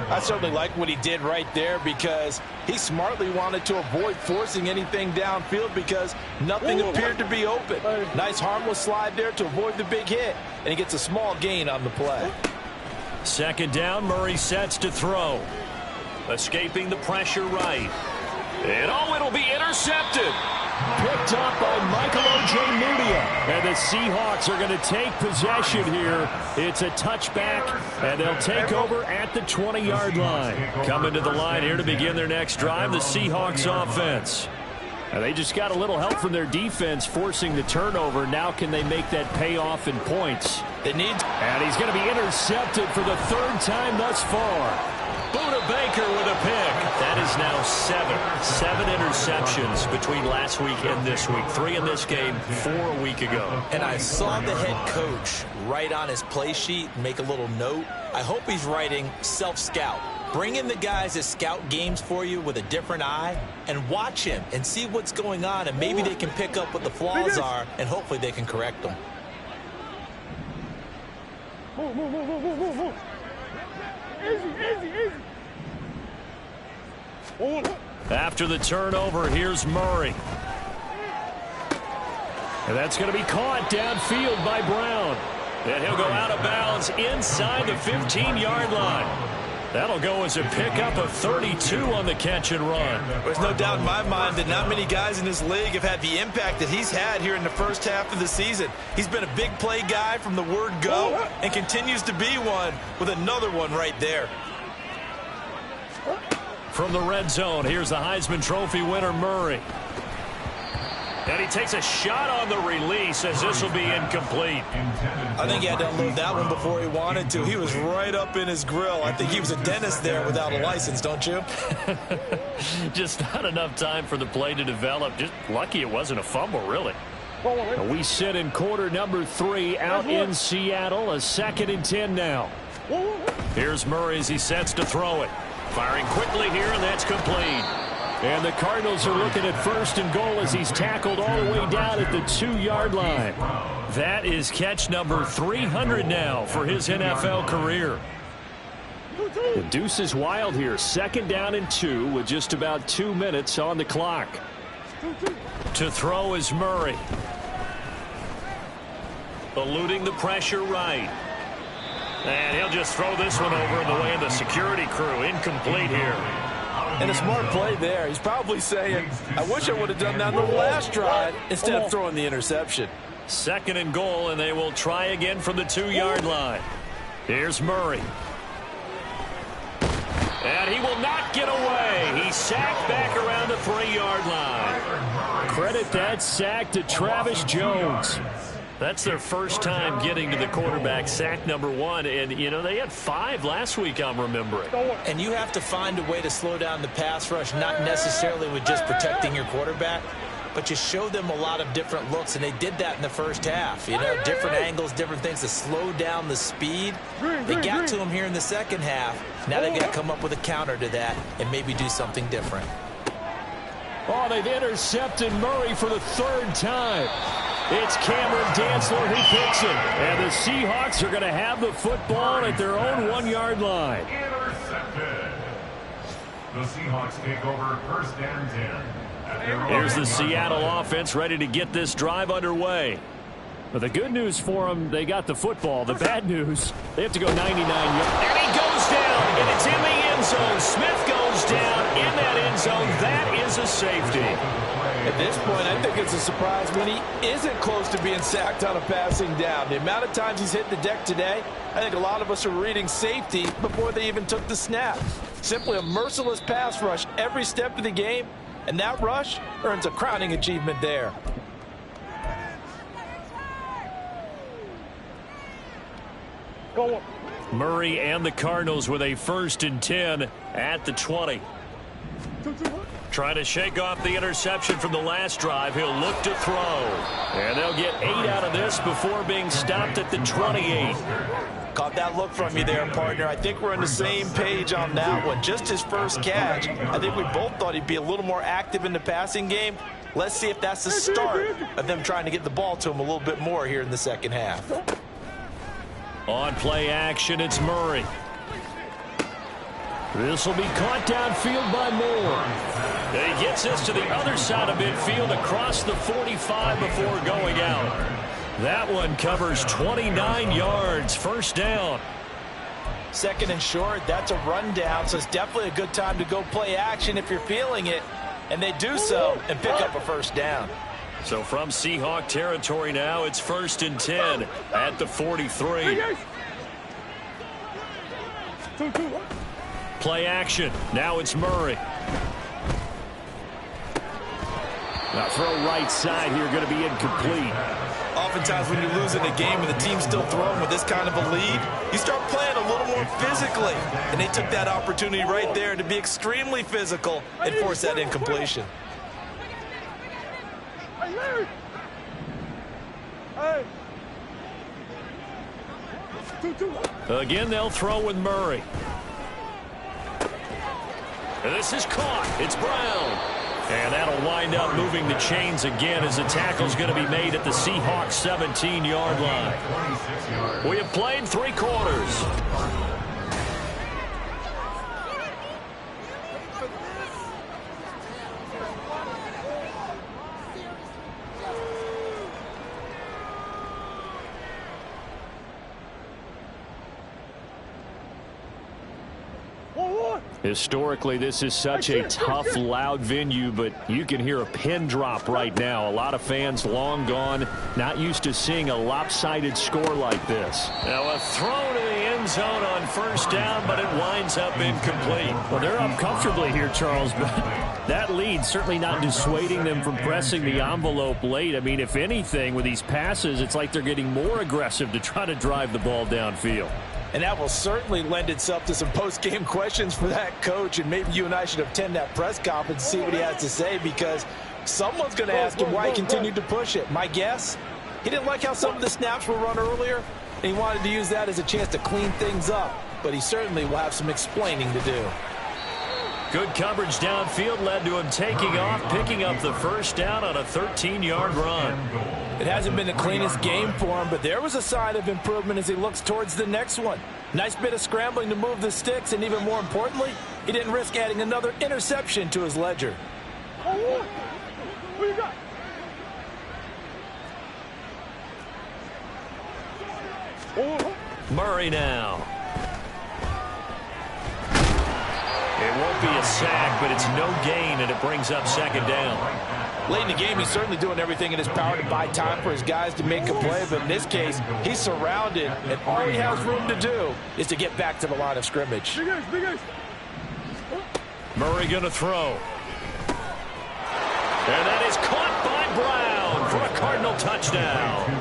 I certainly like what he did right there because he smartly wanted to avoid forcing anything downfield because nothing appeared to be open. Nice harmless slide there to avoid the big hit, and he gets a small gain on the play. Second down, Murray sets to throw. Escaping the pressure right. And it'll be intercepted. Picked up by Michael Ojemudia. And the Seahawks are going to take possession here. It's a touchback, and they'll take over at the 20-yard line. Coming to the line here to begin their next drive, the Seahawks offense. And they just got a little help from their defense forcing the turnover. Now can they make that pay off in points? It needs. And he's going to be intercepted for the 3rd time thus far. Buda Baker with a pick. That is now 7 interceptions between last week and this week. 3 in this game, 4 a week ago. And I saw the head coach write on his play sheet, make a little note. I hope he's writing self-scout. Bring in the guys that scout games for you with a different eye and watch him and see what's going on, and maybe they can pick up what the flaws are, and hopefully they can correct them. Move, move, move, move, move, move, move. Easy, easy, easy. After the turnover, here's Murray. And that's going to be caught downfield by Brown. And he'll go out of bounds inside the 15-yard line. That'll go as a pickup of 32 on the catch and run. There's no doubt in my mind that not many guys in this league have had the impact that he's had here in the first half of the season. He's been a big play guy from the word go and continues to be one with another one right there. From the red zone, here's the Heisman Trophy winner, Murray. And he takes a shot on the release as this will be incomplete. I think he had to unload that one before he wanted to. He was right up in his grill. I think he was a dentist there without a license, don't you? Just not enough time for the play to develop. Just lucky it wasn't a fumble, really. We sit in quarter number 3 out in Seattle. A 2nd and 10 now. Here's Murray as he sets to throw it. Firing quickly here, and that's complete. And the Cardinals are looking at 1st and goal as he's tackled all the way down at the 2-yard line. That is catch number 300 now for his NFL career. The deuce is wild here. 2nd down and 2 with just about 2 minutes on the clock. To throw is Murray. Eluding the pressure right. And he'll just throw this one over in the way of the security crew. Incomplete here. And a smart play there. He's probably saying, I wish I would have done that on the last drive instead of throwing the interception. 2nd and goal, and they will try again from the 2-yard line. Here's Murray. And he will not get away. He's sacked back around the 3-yard line. Credit that sack to Travis Jones. That's their first time getting to the quarterback, sack number 1. And, you know, they had 5 last week, I'm remembering. And you have to find a way to slow down the pass rush, not necessarily with just protecting your quarterback, but you show them a lot of different looks, and they did that in the first half. You know, different angles, different things to slow down the speed. They got to him here in the second half. Now they've got to come up with a counter to that and maybe do something different. Oh, they've intercepted Murray for the 3rd time. It's Cameron Dantzler who picks it. And the Seahawks are going to have the football at their own 1-yard line. Intercepted. The Seahawks take over 1st and 10. Here's the Seattle offense ready to get this drive underway. But the good news for them, they got the football. The bad news, they have to go 99 yards. And he goes down, and it's in the end zone. Smith goes down in that end zone. That is a safety. At this point, I think it's a surprise when he isn't close to being sacked on a passing down. The amount of times he's hit the deck today, I think a lot of us are reading safety before they even took the snap. Simply a merciless pass rush every step of the game, and that rush earns a crowning achievement there. Murray and the Cardinals with a 1st and 10 at the 20. Trying to shake off the interception from the last drive. He'll look to throw. And they'll get 8 out of this before being stopped at the 28. Caught that look from you there, partner. I think we're on the same page on that one. Just his first catch. I think we both thought he'd be a little more active in the passing game. Let's see if that's the start of them trying to get the ball to him a little bit more here in the second half. On play action, it's Murray. This will be caught downfield by Moore. And he gets this to the other side of midfield across the 45 before going out. That one covers 29 yards. 1st down. 2nd and short, that's a rundown, so it's definitely a good time to go play action if you're feeling it. And they do so and pick up a 1st down. So from Seahawk territory now, it's 1st and 10 at the 43. Play action. Now it's Murray. Now throw right side here, going to be incomplete. Oftentimes when you're losing a game and the team's still throwing with this kind of a lead, you start playing a little more physically. And they took that opportunity right there to be extremely physical and force that incompletion. Again, they'll throw with Murray. And this is caught. It's Brown. And that'll wind up moving the chains again as the tackle's going to be made at the Seahawks 17-yard line. We have played 3 quarters. Historically, this is such a tough, loud venue, but you can hear a pin drop right now. A lot of fans long gone, not used to seeing a lopsided score like this. Now a throw to the end zone on first down, but it winds up incomplete. Well, they're up comfortably here, Charles, but that lead certainly not dissuading them from pressing the envelope late. I mean, if anything, with these passes, it's like they're getting more aggressive to try to drive the ball downfield. And that will certainly lend itself to some post-game questions for that coach. And maybe you and I should attend that press conference and see what he has to say, because someone's going to ask him why he continued to push it. My guess, he didn't like how some of the snaps were run earlier, and he wanted to use that as a chance to clean things up. But he certainly will have some explaining to do. Good coverage downfield led to him taking off, picking up the first down on a 13-yard run. It hasn't been the cleanest game for him, but there was a sign of improvement as he looks towards the next one. Nice bit of scrambling to move the sticks, and even more importantly, he didn't risk adding another interception to his ledger. What you got? Murray now. It won't be a sack, but it's no gain, and it brings up second down. Late in the game, he's certainly doing everything in his power to buy time for his guys to make a play, but in this case, he's surrounded, and all he has room to do is to get back to the line of scrimmage. Big Ace. Murray going to throw. And that is caught by Brown for a Cardinal touchdown.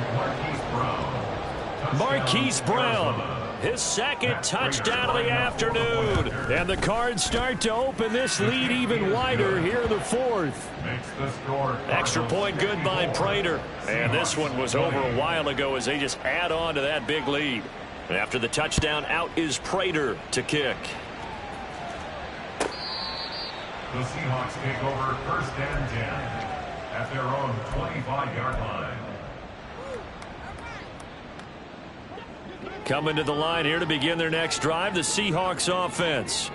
Marquise Brown, his second touchdown of the afternoon. And the Cards start to open this lead even wider here in the fourth. Extra point good by Prater. And this one was over a while ago as they just add on to that big lead. And after the touchdown, out is Prater to kick. The Seahawks take over first and 10 at their own 25-yard line. Coming to the line here to begin their next drive, the Seahawks offense.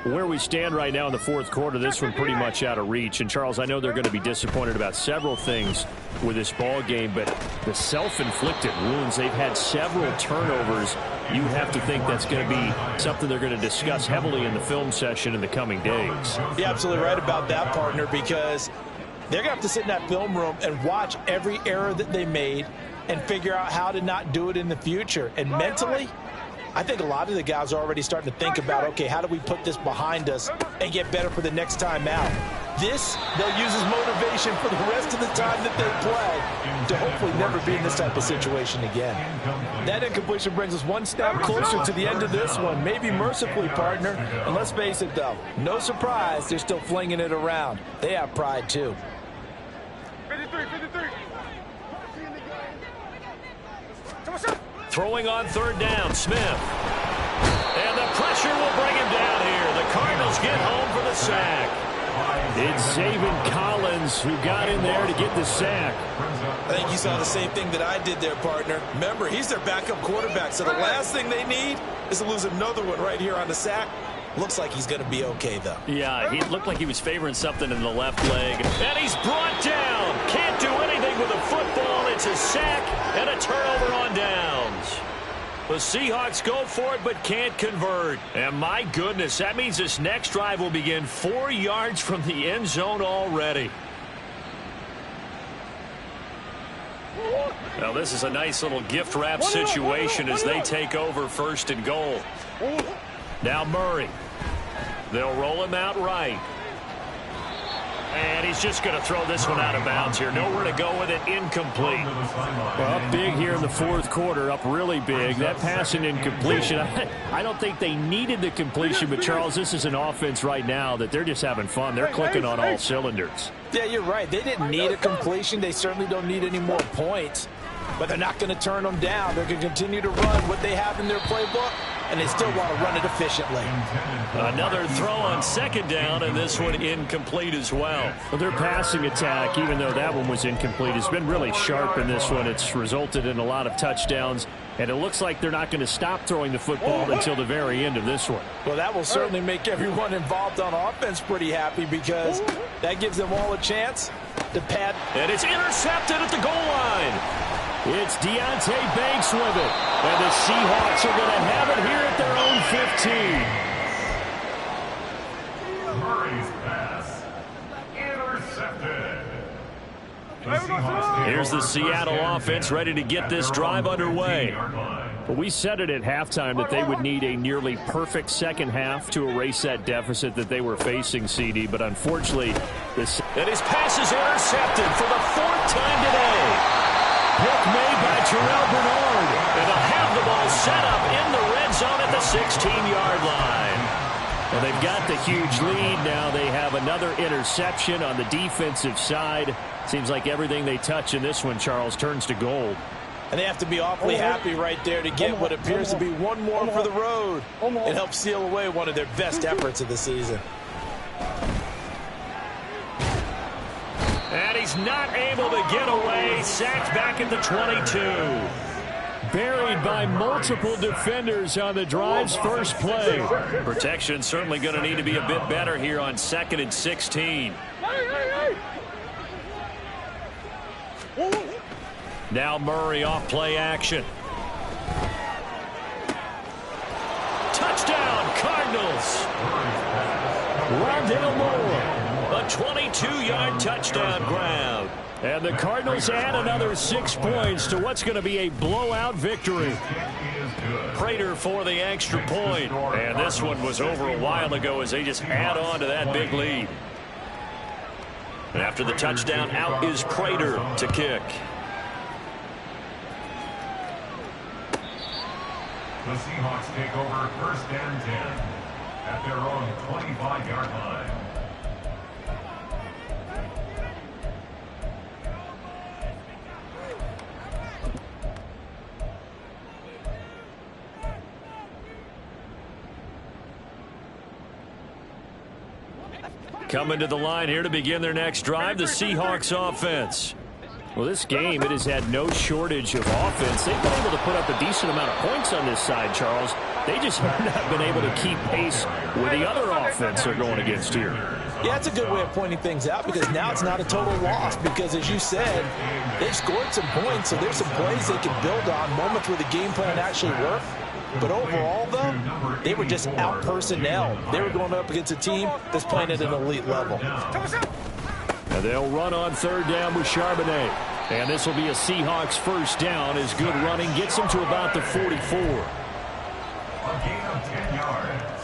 Where we stand right now in the fourth quarter, this one pretty much out of reach. And, Charles, I know they're going to be disappointed about several things with this ball game, but the self-inflicted wounds, they've had several turnovers. You have to think that's going to be something they're going to discuss heavily in the film session in the coming days. You're absolutely right about that, partner, because they're going to have to sit in that film room and watch every error that they made and figure out how to not do it in the future. And mentally, I think a lot of the guys are already starting to think about, okay, how do we put this behind us and get better for the next time out? This, they'll use as motivation for the rest of the time that they play to hopefully never be in this type of situation again. That incompletion brings us one step closer to the end of this one, maybe mercifully, partner. And let's face it, though, no surprise, they're still flinging it around. They have pride, too. 53. Throwing on third down, Smith. And the pressure will bring him down here. The Cardinals get home for the sack. It's Zaven Collins who got in there to get the sack. I think you saw the same thing that I did there, partner. Remember, he's their backup quarterback, so the last thing they need is to lose another one right here on the sack. Looks like he's going to be okay, though. Yeah, he looked like he was favoring something in the left leg. And he's brought down. Can't do anything with a football. It's a sack and a turnover on downs. The Seahawks go for it but can't convert. And my goodness, that means this next drive will begin 4 yards from the end zone already. Now this is a nice little gift wrap situation as they take over first and goal. Now Murray. They'll roll him out right. And he's just going to throw this one out of bounds here. Nowhere to go with it. Incomplete. Well, up big here in the fourth quarter. Up really big. That pass and incompletion. I don't think they needed the completion, but, Charles, this is an offense right now that they're just having fun. They're clicking on all cylinders. Yeah, you're right. They didn't need a completion. They certainly don't need any more points. But they're not going to turn them down. They're going to continue to run what they have in their playbook and they still want to run it efficiently. Another throw on second down, and this one incomplete as well. Well, their passing attack, even though that one was incomplete, has been really sharp in this one. It's resulted in a lot of touchdowns, and it looks like they're not going to stop throwing the football until the very end of this one. Well, that will certainly make everyone involved on offense pretty happy, because that gives them all a chance to pad. And it's intercepted at the goal line. It's Deonte Banks with it. And the Seahawks are going to have it here at their own 15. Murray's pass intercepted. Here's the Seattle offense ready to get this drive underway. But we said it at halftime that they would need a nearly perfect second half to erase that deficit that they were facing, CD. But unfortunately, this... And his pass is intercepted for the fourth time today. Pick made by Terrell Bernard. And they'll have the ball set up in the red zone at the 16-yard line. And they've got the huge lead. Now they have another interception on the defensive side. Seems like everything they touch in this one, Charles, turns to gold. And they have to be awfully happy right there to get what appears to be one more for the road. It helps seal away one of their best efforts of the season. And he's not able to get away. Sacked back at the 22. Buried by multiple defenders on the drive's first play. Protection certainly going to need to be a bit better here on 2nd and 16. Now Murray off play action. Touchdown, Cardinals. Rondale Moore. A 22-yard touchdown grab. And the Cardinals add another 6 points to what's going to be a blowout victory. Prater for the extra point. And this one was over a while ago as they just add on to that big lead. And after the touchdown, out is Prater to kick. The Seahawks take over 1st and 10 at their own 25-yard line. Coming to the line here to begin their next drive, the Seahawks offense. Well, this game, it has had no shortage of offense. They've been able to put up a decent amount of points on this side, Charles. They just have not been able to keep pace with the other offense they're going against here. Yeah, it's a good way of pointing things out, because now it's not a total loss, because as you said, they've scored some points, so there's some plays they can build on, moments where the game plan actually worked. But overall, though, they were just out-personnel. They were going up against a team that's playing at an elite level. And they'll run on 3rd down with Charbonnet. And this will be a Seahawks first down as good running gets them to about the 44. A gain of 10 yards.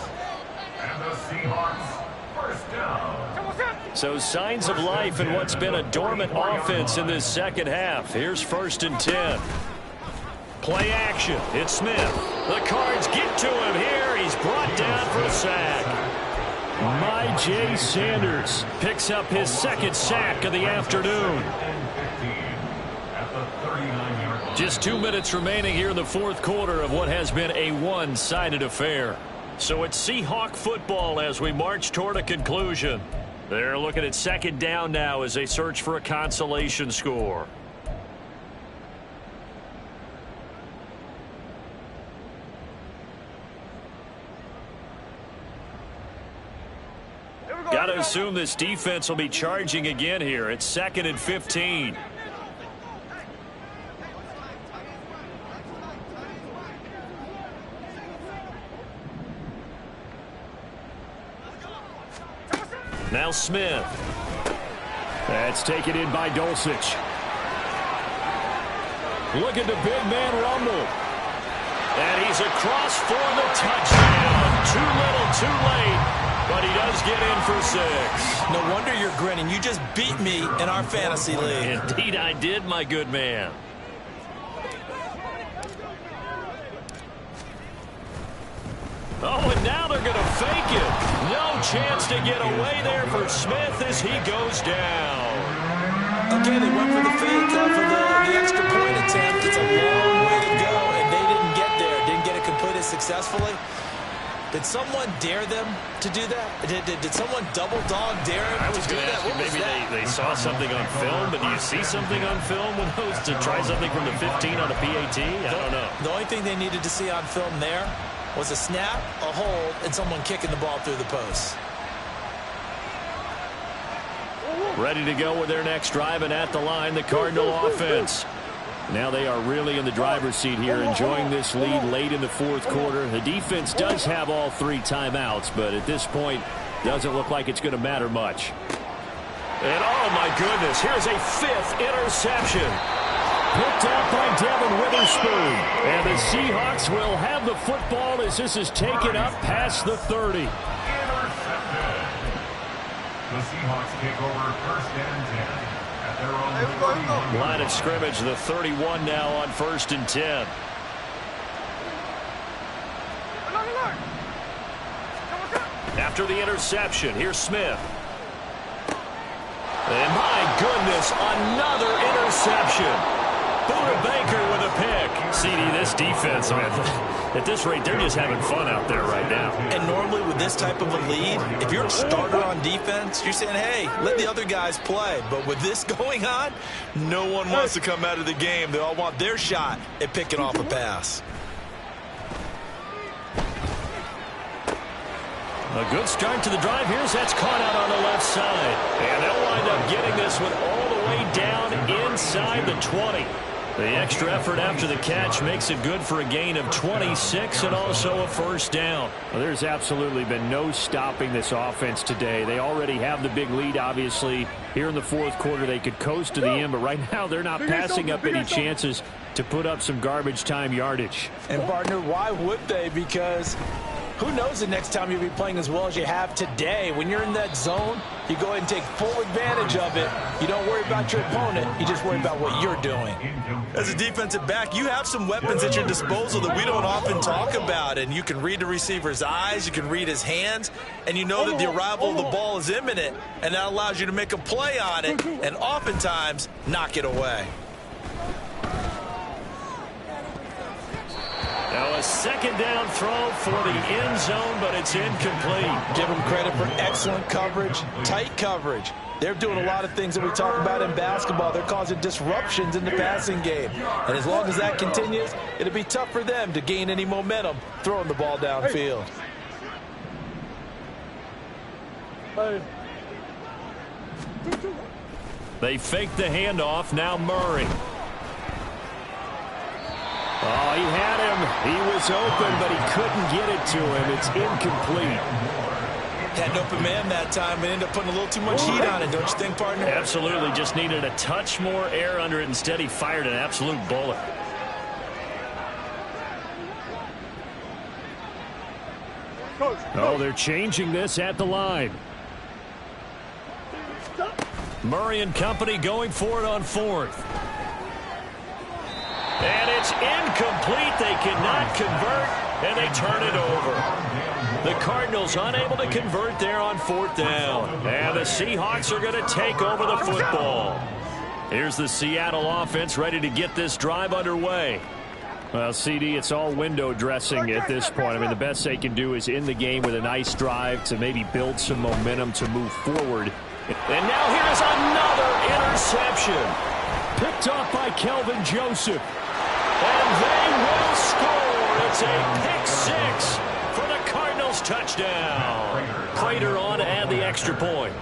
And the Seahawks first down. So signs of life in what's been a dormant offense in this second half. Here's 1st and 10. Play action. It's Smith. The Cards get to him here. He's brought down for a sack. Myjai Sanders picks up his 2nd sack of the afternoon. Just 2 minutes remaining here in the 4th quarter of what has been a one-sided affair. So it's Seahawk football as we march toward a conclusion. They're looking at 2nd down now as they search for a consolation score. Got to assume this defense will be charging again here. It's 2nd and 15. Now Smith. That's taken in by Dulcich. Look at the big man rumble. And he's across for the touchdown. Too little, too late. But he does get in for 6. No wonder you're grinning. You just beat me in our fantasy league. Indeed I did, my good man. Oh, and now they're going to fake it. No chance to get away there for Smith as he goes down. Okay, they went for the fake for the extra point attempt. It's a long way to go, and they didn't get there. Didn't get it completed successfully. successfully. Did someone dare them to do that? Did someone double dog dare them I was to do going to that? ask you, maybe they saw something on film, but do you see something on film with those to try something from the 15 on a PAT? I don't know. The only thing they needed to see on film there was a snap, a hold, and someone kicking the ball through the post. Ready to go with their next drive, and at the line, the Cardinal offense. Now they are really in the driver's seat here, enjoying this lead late in the fourth quarter. The defense does have all 3 timeouts, but at this point, doesn't look like it's going to matter much. And oh my goodness, here's a 5th interception. Picked up by Devin Witherspoon. And the Seahawks will have the football as this is taken up past the 30. The Seahawks take over first and 10 at their own 30. Line of scrimmage, the 31 now on 1st and 10. After the interception, here's Smith. And my goodness, another interception. Buda Baker with a pick. CD, this defense, man, at this rate, they're just having fun out there right now. And normally with this type of a lead, if you're a starter on defense, you're saying, hey, let the other guys play. But with this going on, no one wants to come out of the game. They all want their shot at picking off a pass. A good start to the drive. Here's that's caught out on the left side. And they'll wind up getting this one all the way down inside the 20. The extra effort after the catch makes it good for a gain of 26 and also a first down. Well, there's absolutely been no stopping this offense today. They already have the big lead, obviously. Here in the fourth quarter, they could coast to the end, but right now they're not passing up any chances to put up some garbage time yardage. And, partner, why would they? Because who knows the next time you'll be playing as well as you have today. When you're in that zone, you go ahead and take full advantage of it. You don't worry about your opponent. You just worry about what you're doing. As a defensive back, you have some weapons at your disposal that we don't often talk about. And you can read the receiver's eyes, you can read his hands, and you know that the arrival of the ball is imminent, and that allows you to make a play on it and oftentimes knock it away. Now a second down throw for the end zone, but it's incomplete. Give them credit for excellent coverage, tight coverage. They're doing a lot of things that we talk about in basketball. They're causing disruptions in the passing game. And as long as that continues, it'll be tough for them to gain any momentum throwing the ball downfield. They fake the handoff. Now Murray. Oh, he had him. He was open, but he couldn't get it to him. It's incomplete. Had an open man that time, but ended up putting a little too much heat on it, don't you think, partner? Absolutely. Just needed a touch more air under it. Instead, he fired an absolute bullet. Oh, they're changing this at the line. Murray and company going for it on 4th. And it's incomplete. They cannot convert, and they turn it over. The Cardinals unable to convert there on 4th down. And the Seahawks are going to take over the football. Here's the Seattle offense ready to get this drive underway. Well, CD, it's all window dressing at this point. I mean, the best they can do is in the game with a nice drive to maybe build some momentum to move forward. And now here is another interception. Picked off by Kelvin Joseph. And they will score. It's a pick 6 for the Cardinals touchdown. Prater on to add the extra point.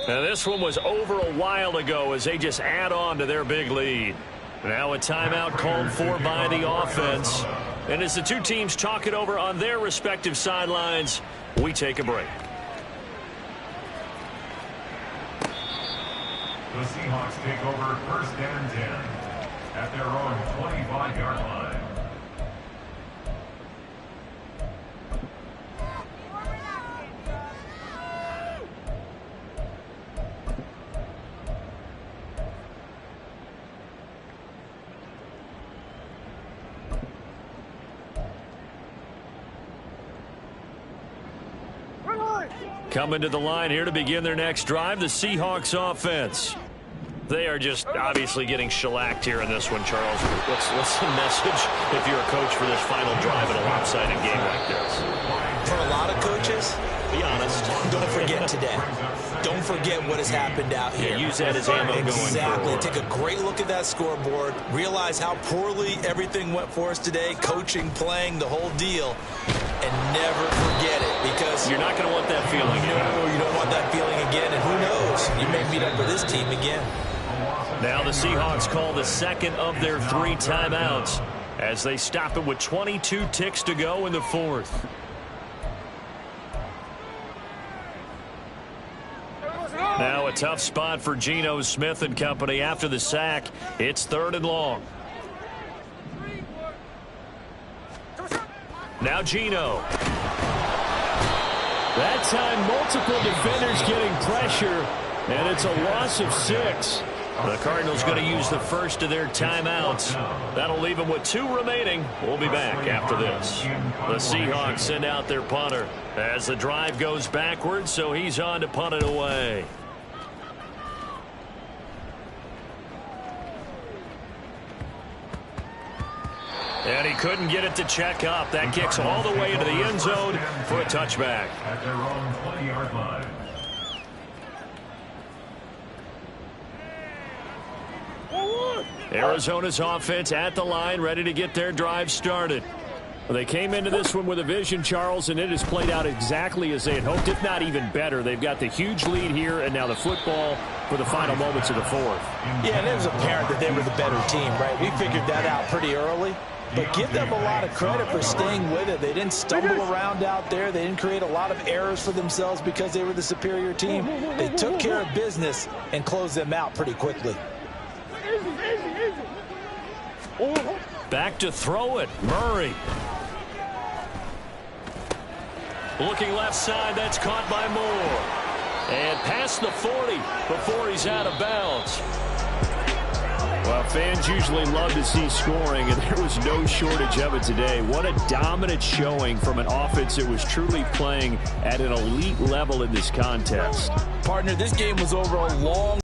Now this one was over a while ago as they just add on to their big lead. Now a timeout called for by the offense. And as the two teams talk it over on their respective sidelines, we take a break. The Seahawks take over first and 10 at their own 25-yard line. Coming to the line here to begin their next drive, the Seahawks offense. They are just obviously getting shellacked here in this one, Charles. What's the message if you're a coach for this final drive in a lopsided game like this? For a lot of coaches, be honest. Don't forget today. Don't forget what has happened out here. Yeah, use that as ammo going forward. Exactly. Take a great look at that scoreboard. Realize how poorly everything went for us today. Coaching, playing, the whole deal. And never forget it, because you're not going to want that feeling again. No, you don't want that feeling again. And who knows? You may meet up with this team again. Now the Seahawks call the second of their 3 timeouts as they stop it with 22 ticks to go in the 4th. Now a tough spot for Geno Smith and company after the sack. It's 3rd and long. Now Geno. That time multiple defenders getting pressure, and it's a loss of 6. The Cardinals going to use the first of their timeouts. That'll leave them with 2 remaining. We'll be back after this. The Seahawks send out their punter as the drive goes backwards, so he's on to punt it away. And he couldn't get it to check up. That kicks all the way into the end zone for a touchback. At their own 20-yard line. Arizona's offense at the line, ready to get their drive started. Well, they came into this one with a vision, Charles, and it has played out exactly as they had hoped, if not even better. They've got the huge lead here, and now the football for the final moments of the 4th. Yeah, and it was apparent that they were the better team, right? We figured that out pretty early. But give them a lot of credit for staying with it. They didn't stumble around out there. They didn't create a lot of errors for themselves because they were the superior team. They took care of business and closed them out pretty quickly. Back to throw it. Murray. Looking left side. That's caught by Moore. And past the 40 before he's out of bounds. Well, fans usually love to see scoring, and there was no shortage of it today. What a dominant showing from an offense that was truly playing at an elite level in this contest. Partner, this game was over a long